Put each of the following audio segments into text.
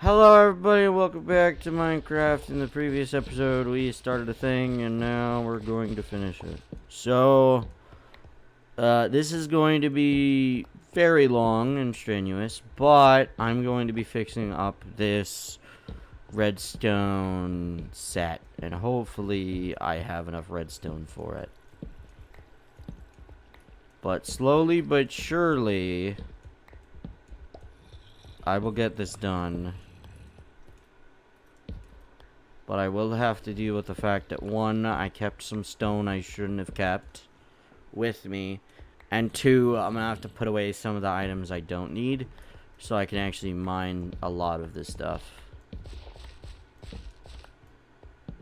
Hello everybody, welcome back to Minecraft. In the previous episode we started a thing and now we're going to finish it. So, this is going to be very long and strenuous, but I'm going to be fixing up this redstone set, and hopefully I have enough redstone for it. But slowly but surely, I will get this done. But I will have to deal with the fact that, one, I kept some stone I shouldn't have kept with me. And two, I'm going to have to put away some of the items I don't need so I can actually mine a lot of this stuff.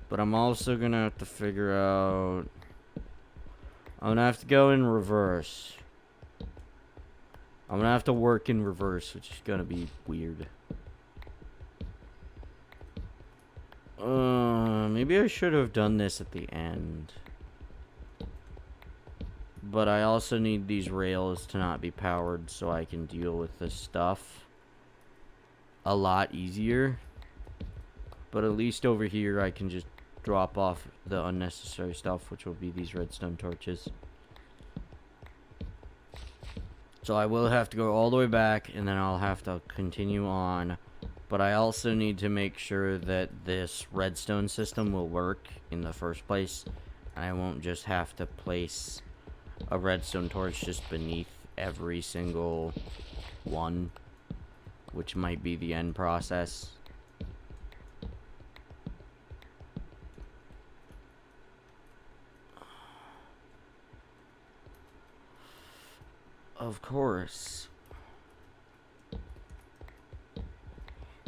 But I'm also going to have to figure out... I'm going to have to go in reverse. I'm going to have to work in reverse, which is going to be weird. Maybe I should have done this at the end. But I also need these rails to not be powered so I can deal with this stuff a lot easier. But at least over here I can just drop off the unnecessary stuff, which will be these redstone torches. So I will have to go all the way back and then I'll have to continue on. But I also need to make sure that this redstone system will work in the first place. And I won't just have to place a redstone torch just beneath every single one, which might be the end process. Of course.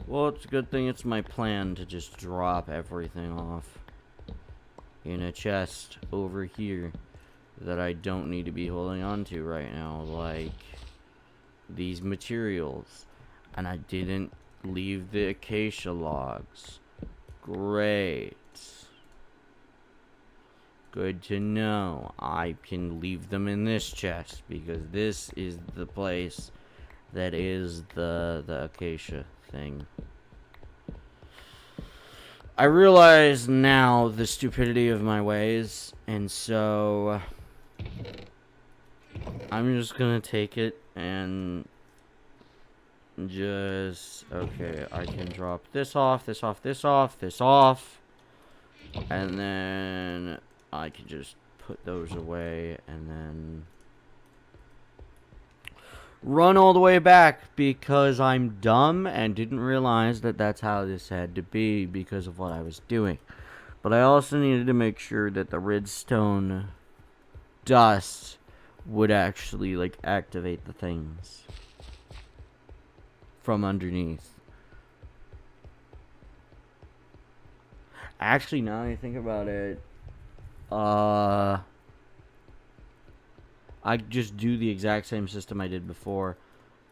Well, it's a good thing it's my plan to just drop everything off in a chest over here that I don't need to be holding on to right now, like these materials. And I didn't leave the acacia logs. Great. Good to know. I can leave them in this chest because this is the place that is the acacia thing. I realize now the stupidity of my ways, and so I'm just gonna take it and just, okay, I can drop this off, this off, this off, this off, and then I can just put those away and then run all the way back because I'm dumb and didn't realize that that's how this had to be because of what I was doing. But I also needed to make sure that the redstone dust would actually, like, activate the things from underneath. Actually, now that I think about it, I just do the exact same system I did before.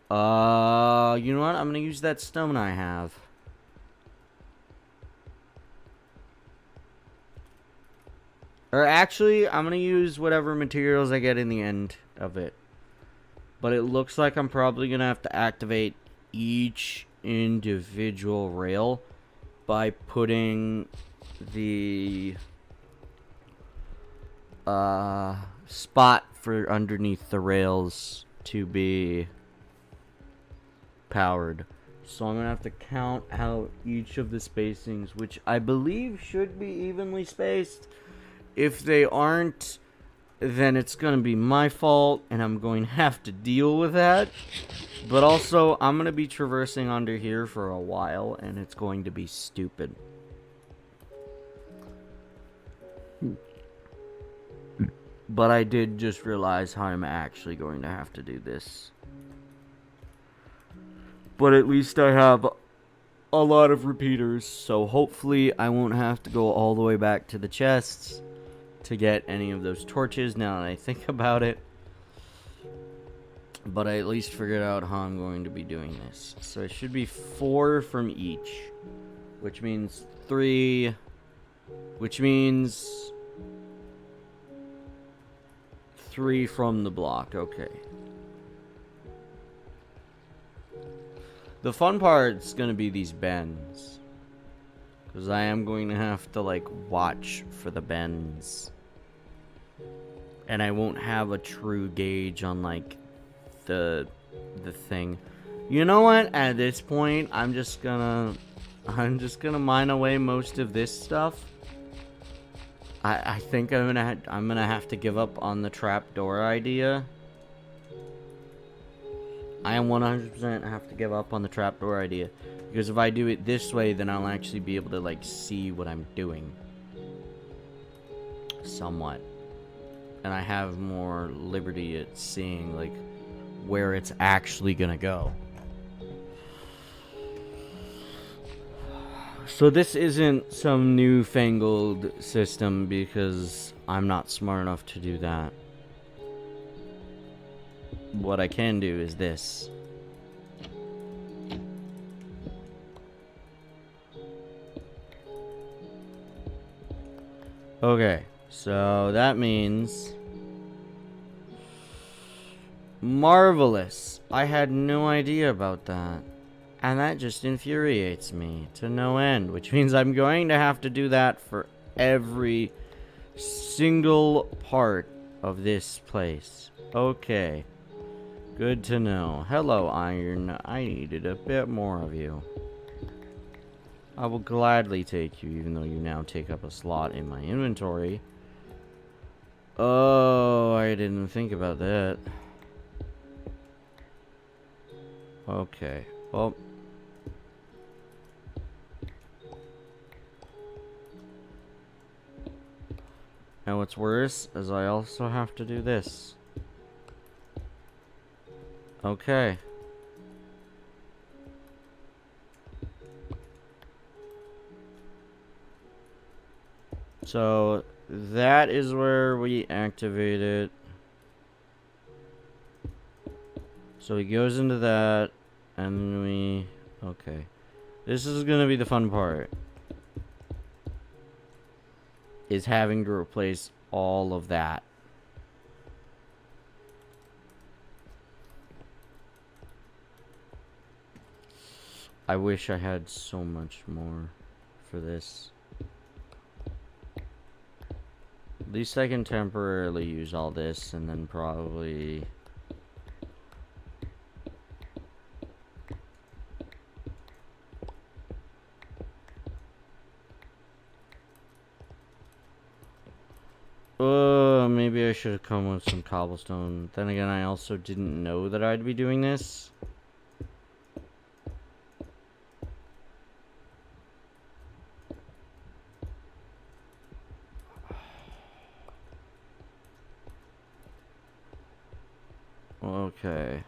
You know what? I'm gonna use that stone I have. Or actually, I'm gonna use whatever materials I get in the end of it. But it looks like I'm probably gonna have to activate each individual rail by putting the spot for underneath the rails to be powered. So I'm gonna have to count out each of the spacings, which I believe should be evenly spaced. If they aren't, then it's gonna be my fault and I'm going to have to deal with that. But also, I'm gonna be traversing under here for a while and it's going to be stupid. But I did just realize how I'm actually going to have to do this. But at least I have a lot of repeaters, so hopefully I won't have to go all the way back to the chests to get any of those torches now that I think about it. But I at least figured out how I'm going to be doing this. So it should be 4 from each, which means 3, which means 3 from the block. Okay. The fun part's gonna be these bends. Because I am going to have to, like, watch for the bends. And I won't have a true gauge on, like, the thing. You know what? At this point, I'm just gonna mine away most of this stuff. I think I'm gonna have to give up on the trapdoor idea. I am 100% have to give up on the trapdoor idea. Because if I do it this way, then I'll actually be able to, like, see what I'm doing. Somewhat. And I have more liberty at seeing, like, where it's actually gonna go. So this isn't some newfangled system because I'm not smart enough to do that. What I can do is this. Okay, so that means... Marvelous. I had no idea about that. And that just infuriates me to no end, which means I'm going to have to do that for every single part of this place. Okay. Good to know. Hello, Iron. I needed a bit more of you. I will gladly take you, even though you now take up a slot in my inventory. Oh, I didn't think about that. Okay. Well... And what's worse is I also have to do this. Okay. So that is where we activate it. So he goes into that, and we... Okay. This is gonna be the fun part. Is having to replace all of that. I wish I had so much more for this. At least I can temporarily use all this and then probably... Maybe I should have come with some cobblestone. Then again, I also didn't know that I'd be doing this. Okay.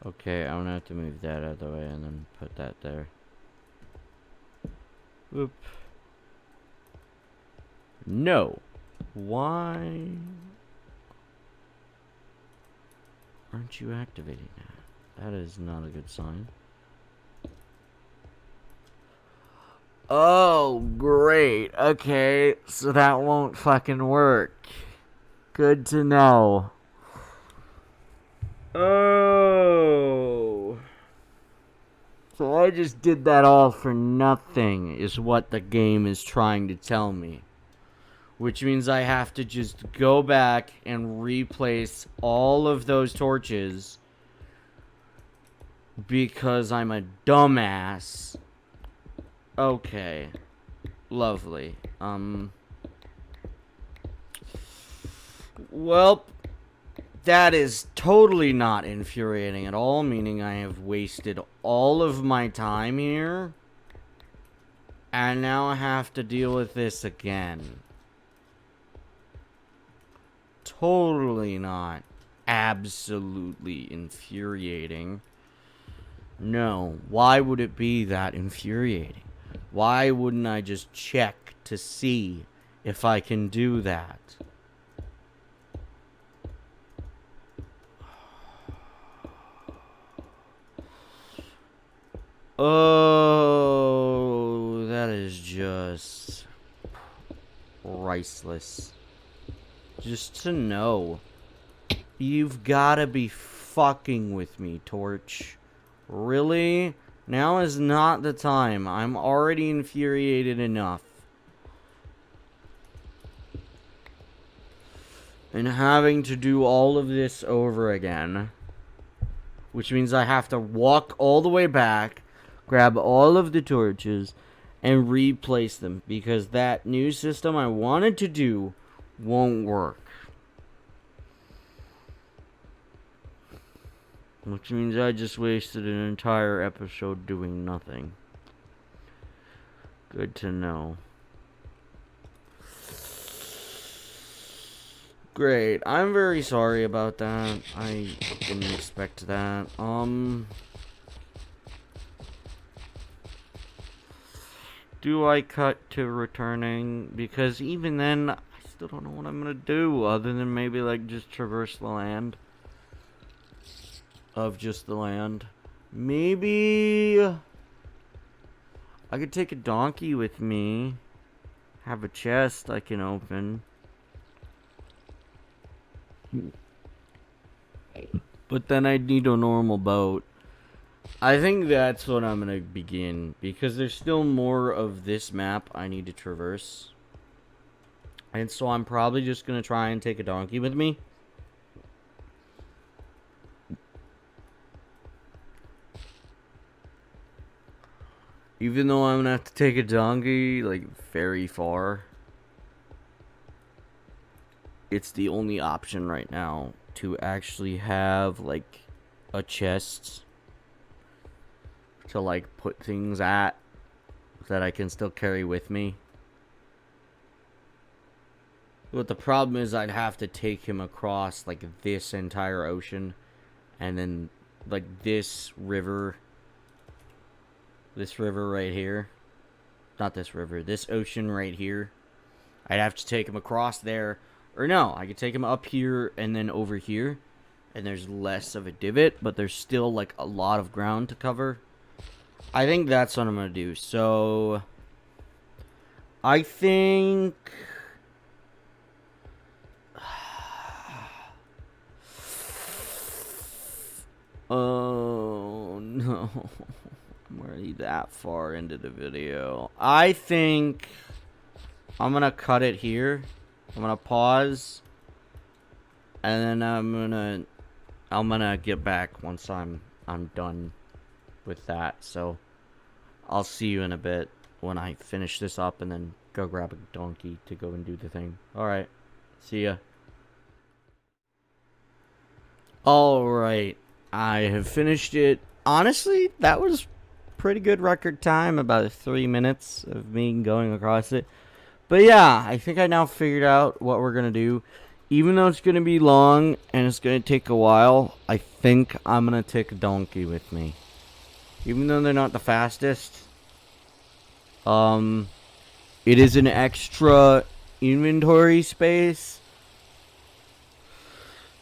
Okay, I'm gonna have to move that out of the way and then put that there. Whoop. No. Why aren't you activating that? That is not a good sign. Oh, great. Okay, so that won't fucking work. Good to know. Oh. So I just did that all for nothing, is what the game is trying to tell me. Which means I have to just go back and replace all of those torches because I'm a dumbass. Okay. Lovely. Well, that is totally not infuriating at all, meaning I have wasted all of my time here. And now I have to deal with this again. Totally not absolutely infuriating. No, why would it be that infuriating? Why wouldn't I just check to see if I can do that? Oh, that is just priceless. Just to know. You've gotta be fucking with me, Torch. Really? Now is not the time. I'm already infuriated enough. And having to do all of this over again. Which means I have to walk all the way back, grab all of the torches, and replace them. Because that new system I wanted to do won't work. Which means I just wasted an entire episode doing nothing. Good to know. Great. I'm very sorry about that. I didn't expect that. Do I cut to returning? Because even then, I still don't know what I'm gonna do other than maybe like just traverse the land. Of just the land. Maybe I could take a donkey with me. Have a chest I can open. But then I'd need a normal boat. I think that's what I'm gonna begin. Because there's still more of this map I need to traverse. And so I'm probably just gonna try and take a donkey with me. Even though I'm gonna have to take a donkey, like, very far. It's the only option right now to actually have, like, a chest to, like, put things at that I can still carry with me. But the problem is I'd have to take him across, like, this entire ocean. And then, like, this river right here. Not this river. This ocean right here. I'd have to take him across there. Or no, I could take him up here and then over here. And there's less of a divot, but there's still, like, a lot of ground to cover. I think that's what I'm going to do. So, I think... Oh, no. I'm already that far into the video. I think I'm gonna cut it here. I'm gonna pause, and then I'm gonna get back once I'm done with that. So I'll see you in a bit when I finish this up, and then go grab a donkey to go and do the thing. All right, see ya. All right, I have finished it. Honestly, that was pretty good record time, about 3 minutes of me going across it. But yeah, I think I now figured out what we're gonna do. Even though it's gonna be long and it's gonna take a while, I think I'm gonna take a donkey with me. Even though they're not the fastest, it is an extra inventory space.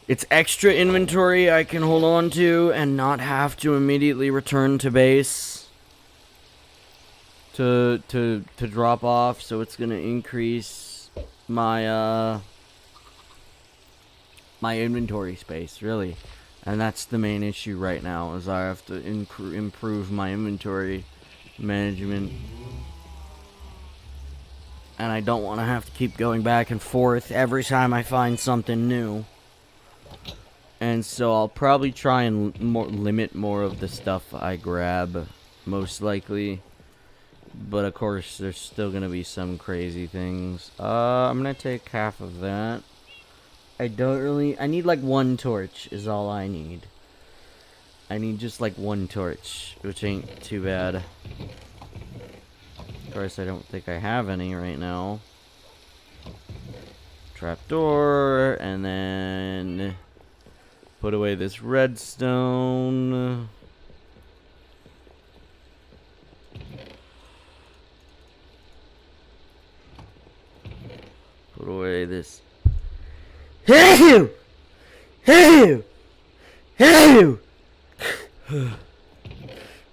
It's extra inventory I can hold on to and not have to immediately return to base. To drop off, so it's gonna increase my my inventory space, really, and that's the main issue right now. Is I have to improve my inventory management, and I don't want to have to keep going back and forth every time I find something new. And so I'll probably try and limit more of the stuff I grab, most likely. But of course, there's still gonna be some crazy things. I'm gonna take half of that. I need like one torch is all I need. I need just like one torch, which ain't too bad. Of course, I don't think I have any right now. Trapdoor, and then put away this redstone. Put away this. Put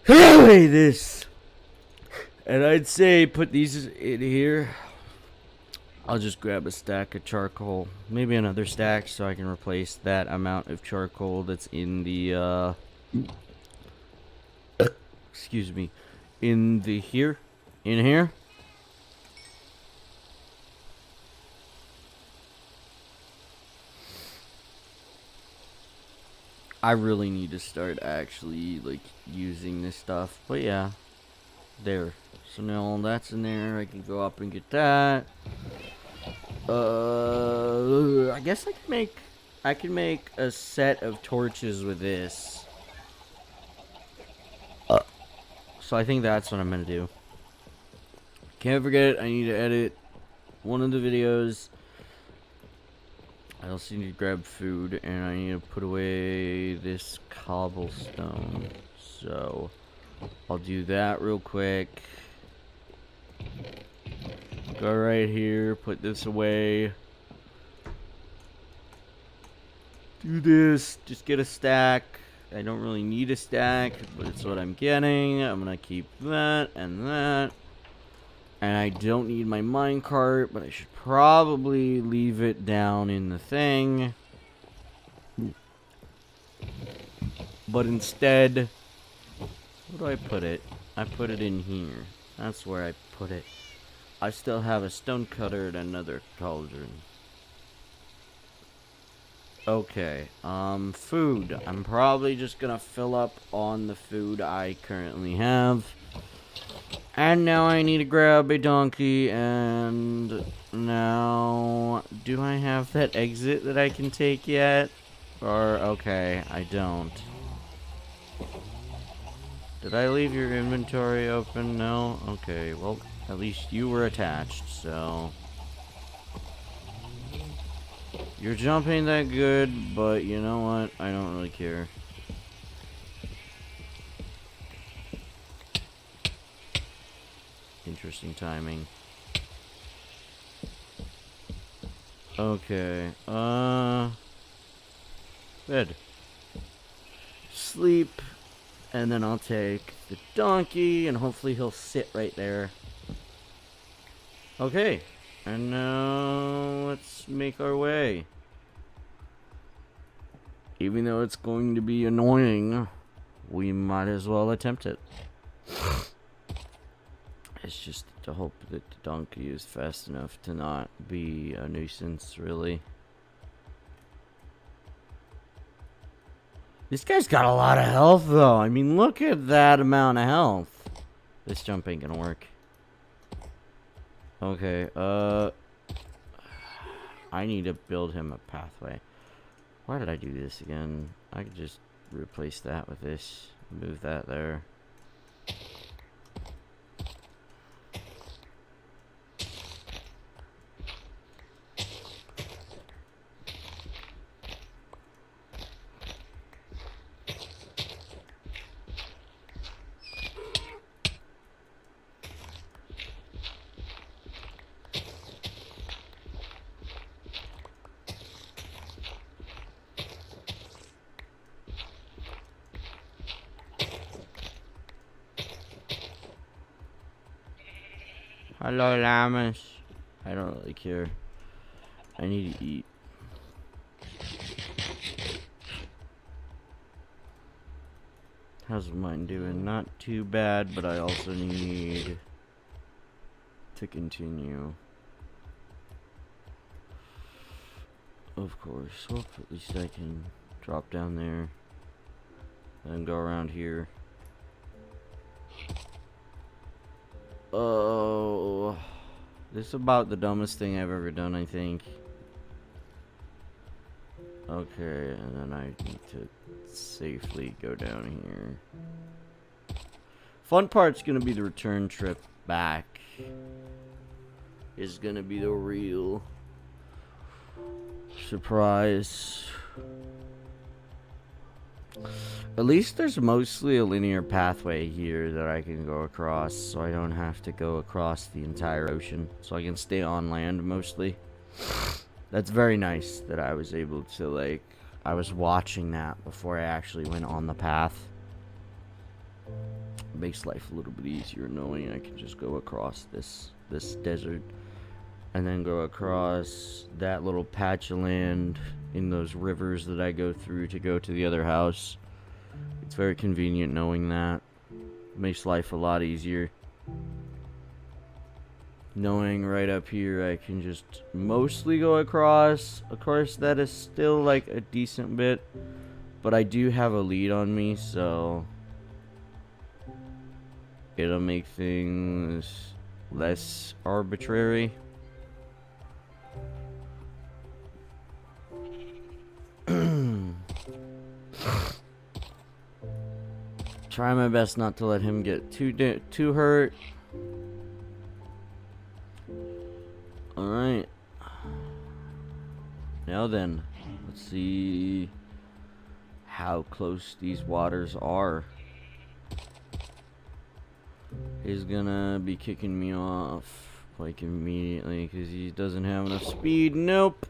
away this. And I'd say put these in here. I'll just grab a stack of charcoal, maybe another stack, so I can replace that amount of charcoal that's in the excuse me, in here. I really need to start actually like using this stuff, but yeah, there. So now that's in there. I can go up and get that. I guess I can make a set of torches with this. So I think that's what I'm gonna do. Can't forget, I need to edit one of the videos. I also need to grab food, and I need to put away this cobblestone. So I'll do that real quick. Go right here, put this away. Do this, just get a stack. I don't really need a stack, but it's what I'm getting. I'm gonna keep that and that. And I don't need my minecart, but I should probably leave it down in the thing. But instead, where do I put it? I put it in here. That's where I put it. I still have a stone cutter and another cauldron. Okay, food. I'm probably just gonna fill up on the food I currently have. And now I need to grab a donkey, and now, do I have that exit that I can take yet? Or, okay, I don't. Did I leave your inventory open? No? Okay, well, at least you were attached, so... You're jumping that good, but you know what? I don't really care. Interesting timing. Okay, bed. Sleep, and then I'll take the donkey, and hopefully he'll sit right there. Okay, and now let's make our way. Even though it's going to be annoying, we might as well attempt it. It's just to hope that the donkey is fast enough to not be a nuisance, really. This guy's got a lot of health, though. I mean, look at that amount of health. This jump ain't gonna work. Okay, I need to build him a pathway. Why did I do this again? I could just replace that with this. Move that there. Hello, llamas. I don't really care. I need to eat. How's mine doing? Not too bad, but I also need to continue. Of course. Well, at least I can drop down there. Then go around here. Oh, this is about the dumbest thing I've ever done, I think. Okay, and then I need to safely go down here. Fun part's gonna be the return trip back. Is gonna be the real surprise. At least there's mostly a linear pathway here that I can go across, so I don't have to go across the entire ocean. So I can stay on land mostly. That's very nice that I was able to, like, I was watching that before I actually went on the path. It makes life a little bit easier knowing I can just go across this desert. and then go across that little patch of land in those rivers that I go through to go to the other house. It's very convenient knowing that. Makes life a lot easier. Knowing right up here I can just mostly go across. Of course, that is still like a decent bit, but I do have a lead on me, so it'll make things less arbitrary. Try my best not to let him get too hurt. Alright. Now then, let's see how close these waters are. He's gonna be kicking me off like immediately because he doesn't have enough speed. Nope.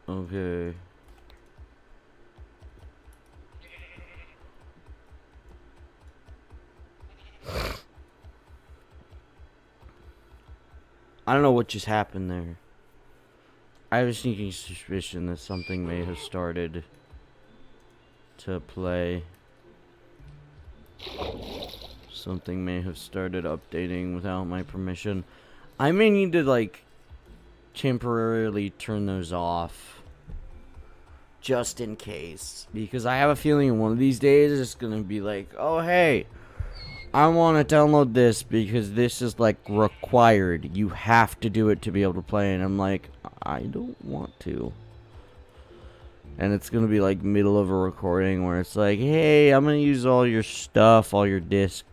Okay. I don't know what just happened there. I have a sneaking suspicion that something may have started to play. Something may have started updating without my permission. I may need to, like, temporarily turn those off. Just in case. Because I have a feeling one of these days it's gonna be like, oh, hey, I want to download this because this is, like, required. You have to do it to be able to play. And I'm like, I don't want to. And it's going to be, like, middle of a recording where it's like, hey, I'm going to use all your stuff, all your disc.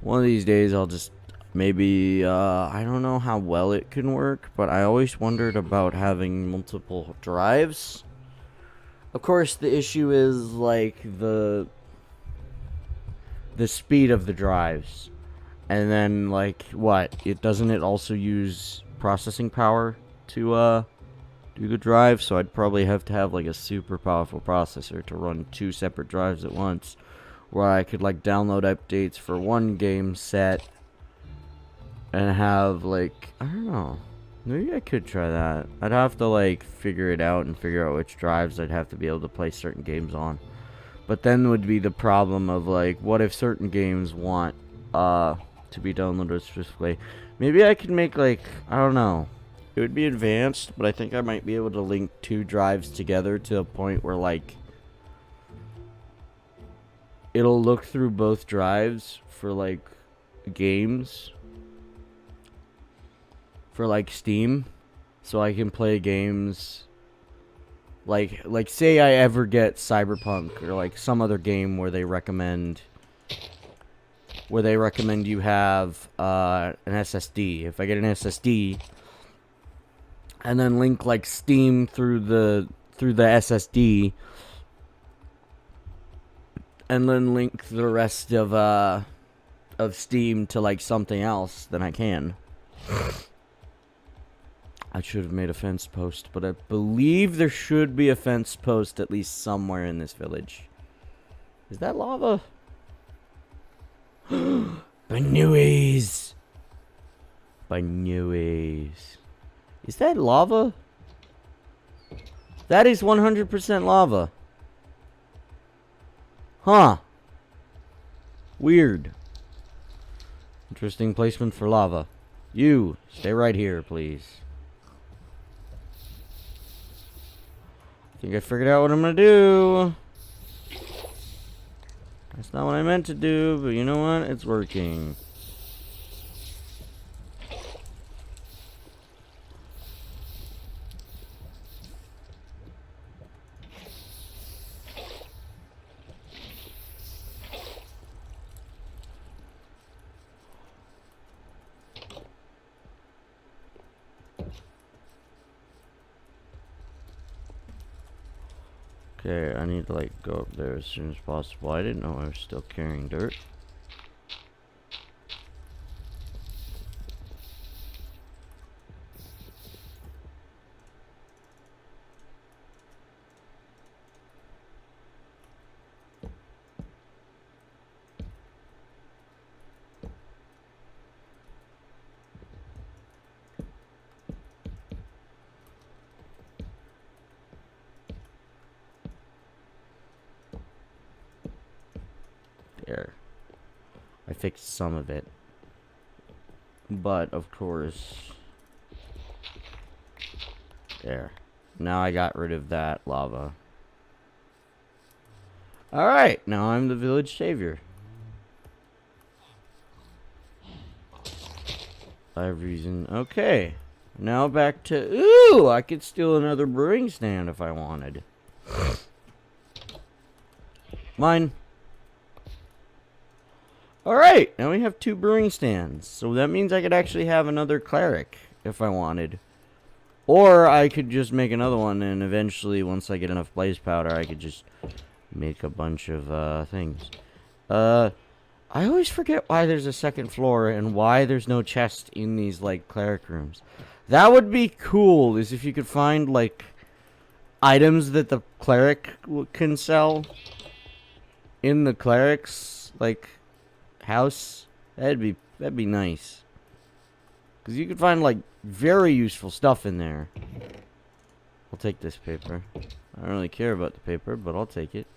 One of these days I'll just maybe, I don't know how well it can work, but I always wondered about having multiple drives. Of course, the issue is, like, the speed of the drives. And then, like, what? Doesn't it also use processing power to, do the drive? So I'd probably have to have, like, a super powerful processor to run 2 separate drives at once. Where I could, like, download updates for one game set. And have, like, I don't know. Maybe I could try that. I'd have to, like, figure it out and figure out which drives I'd have to be able to play certain games on. But then would be the problem of, like, what if certain games want to be downloaded specifically? Maybe I could make, like, I don't know. It would be advanced, but I think I might be able to link 2 drives together to a point where, like, it'll look through both drives for, like, games. For, like, Steam. So I can play games. Like, say I ever get Cyberpunk or, like, some other game where they recommend you have an SSD. If I get an SSD and then link, like, Steam through the SSD and then link the rest of Steam to, like, something else, then I can. I should have made a fence post, but I believe there should be a fence post at least somewhere in this village. Is that lava? Banuis! Banuis. Is that lava? That is 100% lava. Huh. Weird. Interesting placement for lava. You, stay right here, please. I think I figured out what I'm gonna do. That's not what I meant to do, but you know what? It's working. Okay, I need to, like, go up there as soon as possible. I didn't know I was still carrying dirt. There. I fixed some of it. But, of course... There. Now I got rid of that lava. Alright, now I'm the village savior. Live reason. Okay. Now back to... Ooh! I could steal another brewing stand if I wanted. Mine. Alright, now we have 2 brewing stands. So that means I could actually have another cleric if I wanted. Or I could just make another one, and eventually, once I get enough blaze powder, I could just make a bunch of things. I always forget why there's a second floor and why there's no chest in these, like, cleric rooms. That would be cool, is if you could find, like, items that the cleric can sell in the cleric's, like, house. That'd be nice. Because you could find, like, very useful stuff in there. I'll take this paper. I don't really care about the paper, but I'll take it.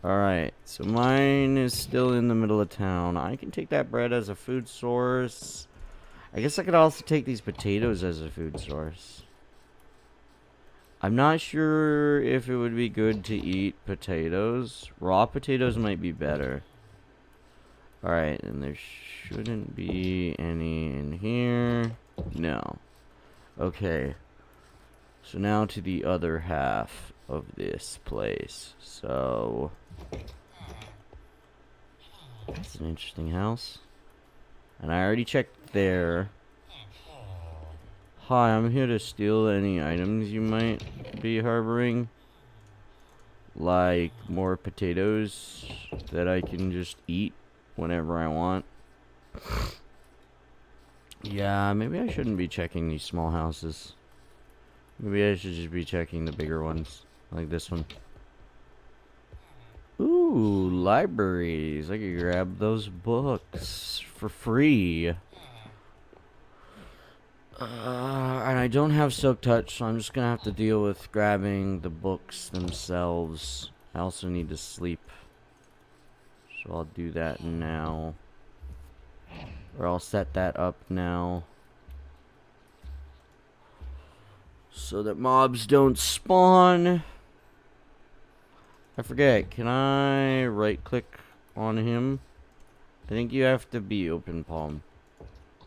Alright, so mine is still in the middle of town. I can take that bread as a food source. I guess I could also take these potatoes as a food source. I'm not sure if it would be good to eat potatoes. Raw potatoes might be better. Alright, and there shouldn't be any in here. No. Okay. So now to the other half of this place. So... That's an interesting house. And I already checked there. Hi, I'm here to steal any items you might be harboring. Like more potatoes that I can just eat whenever I want. Yeah, maybe I shouldn't be checking these small houses. Maybe I should just be checking the bigger ones, like this one. Ooh, libraries. I could grab those books for free. And I don't have Silk Touch, so I'm just gonna have to deal with grabbing the books themselves. I also need to sleep. So I'll do that now. Or I'll set that up now. So that mobs don't spawn. I forget, can I right click on him? I think you have to be open palm.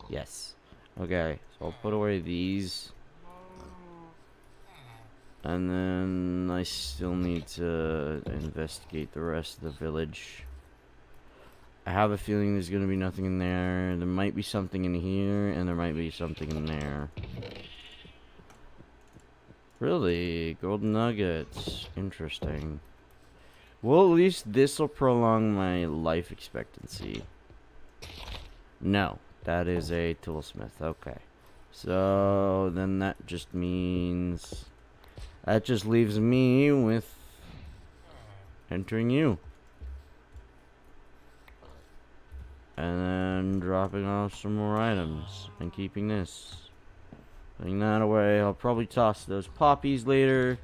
Yes. Okay, so I'll put away these. And then I still need to investigate the rest of the village. I have a feeling there's gonna be nothing in there. There might be something in here, and there might be something in there. Really? Golden nuggets. Interesting. Well, at least this will prolong my life expectancy. No. That is a toolsmith. Okay. So, then that just means... That just leaves me with... entering you. And then dropping off some more items. And keeping this. Putting that away. I'll probably toss those poppies later.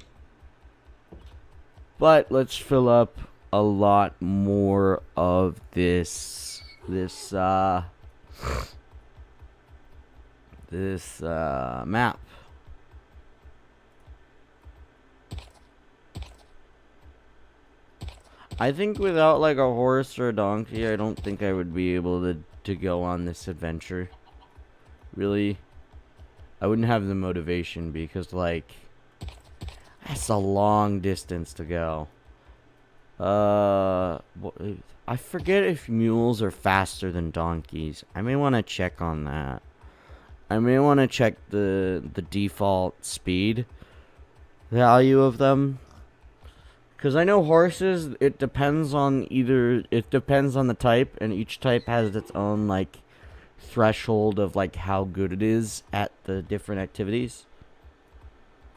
But let's fill up a lot more of this map. I think without like a horse or a donkey, I don't think I would be able to go on this adventure. Really, I wouldn't have the motivation because like that's a long distance to go. I forget if mules are faster than donkeys. I may want to check on that. I may want to check the default speed value of them. Because I know horses, it depends on the type, and each type has its own, like, threshold of, like, how good it is at the different activities.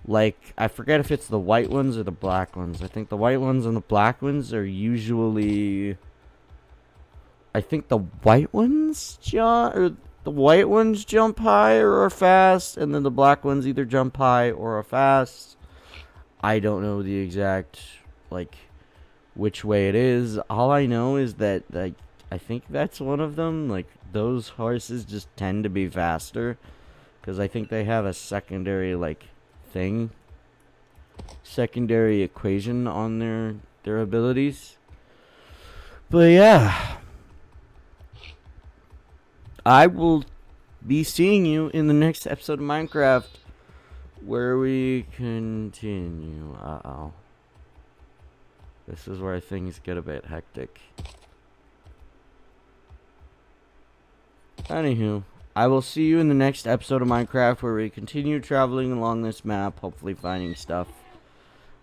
Like, I forget if it's the white ones or the black ones. I think the white ones and the black ones are usually... I think the white ones jump high or are fast, and then the black ones either jump high or are fast. I don't know the exact, like, which way it is. All I know is that, like, I think that's one of them. Like, those horses just tend to be faster. Because I think they have a secondary, like, thing. Secondary equation on their abilities. But yeah. I will be seeing you in the next episode of Minecraft, where we continue. Uh-oh. This is where things get a bit hectic. Anywho, I will see you in the next episode of Minecraft, where we continue traveling along this map, hopefully finding stuff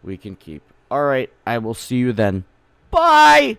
we can keep. Alright, I will see you then. Bye!